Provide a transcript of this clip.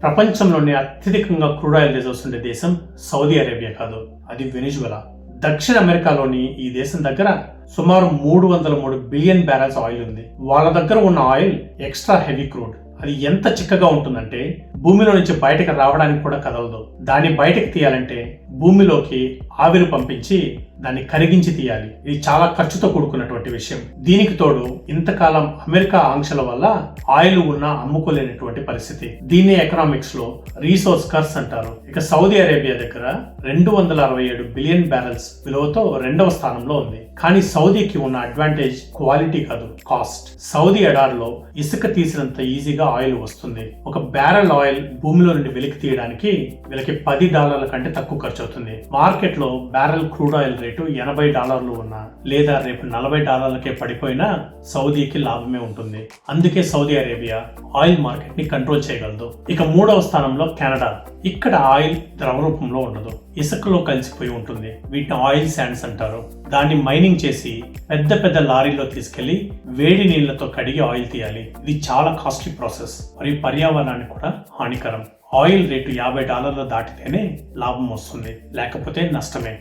ప్రపంచంలోనే అత్యధికంగా crude oil reserves ఉండే దేశం సౌదీ అరేబియా కాదు, అది వెనిజువెలా. దక్షిణ అమెరికాలోని ఈ దేశం దగ్గర సుమారు 303 బిలియన్ బ్యారెల్స్ ఆయిల్ ఉంది. వాళ్ళ దగ్గర ఉన్న ఆయిల్ ఎక్స్ట్రా హెవీ క్రూడ్. అది ఎంత చిక్కగా ఉంటుందంటే భూమిలో నుంచి బయటకు రావడానికి కూడా కదలదు. దాన్ని బయటకు తీయాలంటే భూమిలోకి ఆవిరి పంపించి దాన్ని కరిగించి తీయాలి. ఇది చాలా ఖర్చుతో కూడుకున్నటువంటి విషయం. దీనికి తోడు ఇంతకాలం అమెరికా ఆంక్షల వల్ల ఆయిల్ ఉన్నా అమ్ముకోలేనటువంటి పరిస్థితి. దీన్ని ఎకనామిక్స్ లో రీసోర్స్ కర్స్ అంటారు. ఇక సౌదీ అరేబియా దగ్గర 267 బిలియన్ బ్యారెల్స్ విలువతో 2వ స్థానంలో ఉంది. కానీ సౌదీకి ఉన్న అడ్వాంటేజ్ క్వాలిటీ కాదు, కాస్ట్. సౌదీ ఎడారిలో ఇసుక తీసినంత ఈజీగా ఆయిల్ వస్తుంది. ఒక బ్యారెల్ ఆయిల్ భూమిలో నుండి వెలికి తీయడానికి వీళ్ళకి $10 కంటే తక్కువ ఖర్చు అవుతుంది. మార్కెట్ లో బ్యారెల్ క్రూడ్ ఆయిల్ రేటు $80 ఉన్నా లేదా రేపు $40కే పడిపోయినా సౌదీకి లాభమే ఉంటుంది. అందుకే సౌదీ అరేబియా ఆయిల్ మార్కెట్ ని కంట్రోల్ చేయగలదు. ఇక 3వ స్థానంలో కెనడా. ఇక్కడ ఆయిల్ ద్రవ రూపంలో ఉండదు, ఇసుకలో కలిసిపోయి ఉంటుంది. వీటిని ఆయిల్ శాండ్స్ అంటారు. దాన్ని మైనింగ్ చేసి పెద్ద పెద్ద లారీలో తీసుకెళ్లి వేడి నీళ్లతో కడిగి ఆయిల్ తీయాలి. ఇది చాలా కాస్ట్లీ ప్రాసెస్ మరియు పర్యావరణానికి కూడా హానికరం. ఆయిల్ రేటు $50 దాటితేనే లాభం వస్తుంది, లేకపోతే నష్టమే.